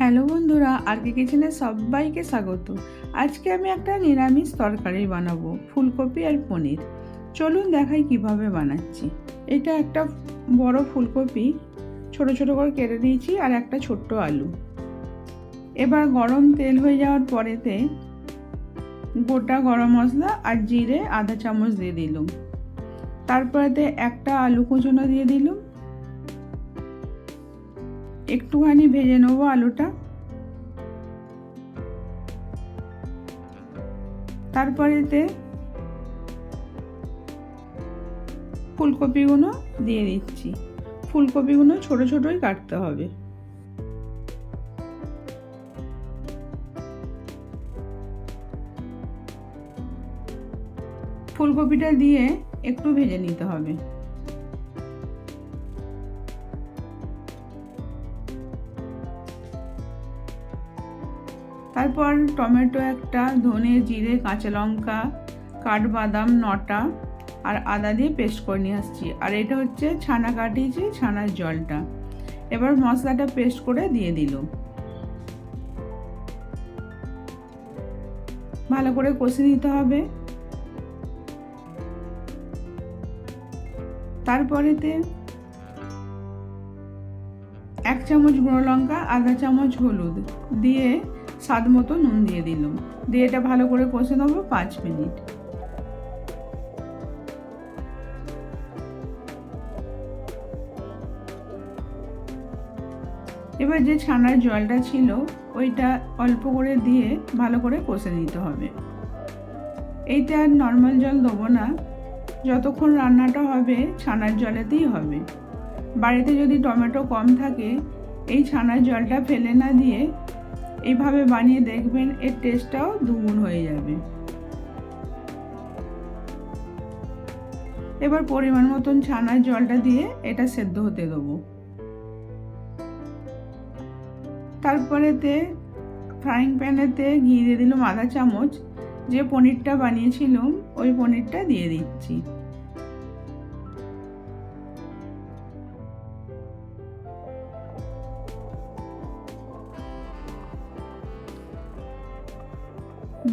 Hello বন্ধুরা, আরকে কিচেনে সবাইকে স্বাগত। আজকে আমি একটা নিরামিষ তরকারি বানাবো, ফুলকপি আর পনির। চলুন দেখাই কিভাবে বানাচ্ছি। এটা একটা বড় ফুলকপি ছোট ছোট করে কেটে দিয়েছি আর একটা ছোট্ট আলু। এবার গরম তেল হয়ে যাওয়ার পরেতে গোটা গরম মশলা আর জিরে আধা চামচ দিয়ে দিলাম। তারপরেতে একটা আলু কুচনো দিয়ে দিলাম। একটুখানি ভেজে নেবো আলুটা। তারপরেতে ফুলকপিগুলো দিয়ে দিচ্ছি। ফুলকপিগুলো ছোট ছোটই কাটতে হবে। ফুলকপিটা দিয়ে একটু ভেজে নিতে হবে। তারপর টমেটো একটা, ধনে, জিরে, কাঁচা লঙ্কা, কাঠবাদাম 9টা আর আদা দিয়ে পেস্ট করে নিয়ে আসছি। আর এটা হচ্ছে ছানা কাটিয়েছি, ছানার জলটা। এবার মশলাটা পেস্ট করে দিয়ে দিল। ভালো করে কষে নিতে হবে। তারপরেতে 1 চামচ গুঁড়ো লঙ্কা, আধা চামচ হলুদ দিয়ে স্বাদ মতো নুন দিয়ে দিলাম। দিয়ে এটা ভালো করে কষে নেবো 5 মিনিট। এবার যে ছানার জলটা ছিল ওইটা অল্প করে দিয়ে ভালো করে কষে নিতে হবে। এইটা আর নর্মাল জল দেবো না, যতক্ষণ রান্নাটা হবে ছানার জলেতেই হবে। বাড়িতে যদি টমেটো কম থাকে এই ছানার জলটা ফেলে না দিয়ে এইভাবে বানিয়ে দেখবেন, এর টেস্টটাও দ্বিগুণ হয়ে যাবে। এবার পরিমাণ মতন ছানার জলটা দিয়ে এটা সেদ্ধ হতে দেবো। তারপরেতে ফ্রাইং প্যানেতে ঘি দিয়ে দিলাম আধা চামচ। যে পনিরটা বানিয়েছিলাম ওই পনিরটা দিয়ে দিচ্ছি।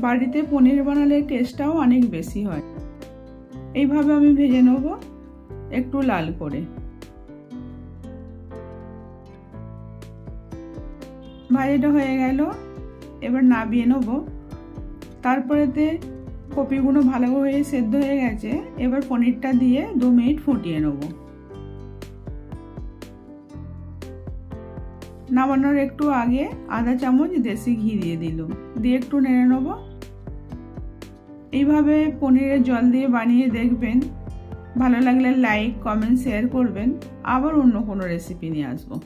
বাড়িতে পনির বানালে টেস্টটাও অনেক বেশি হয়। এইভাবে আমি ভেজে নেব একটু লাল করে। ভাজাটা হয়ে গেল, এবার নামিয়ে নেব। তারপরেতে কপিগুলো ভালো হয়ে সেদ্ধ হয়ে গেছে। এবার পনিরটা দিয়ে 2 মিনিট ফুটিয়ে নেব। নামানোর একটু আগে আধা চামচ দেশি ঘি দিয়ে দিলাম, দিয়ে একটু নেড়ে নেব। এইভাবে পনিরের জল দিয়ে বানিয়ে দেখবেন। ভালো লাগলে লাইক, কমেন্ট, শেয়ার করবেন। আবার অন্য কোনো রেসিপি নিয়ে আসবো।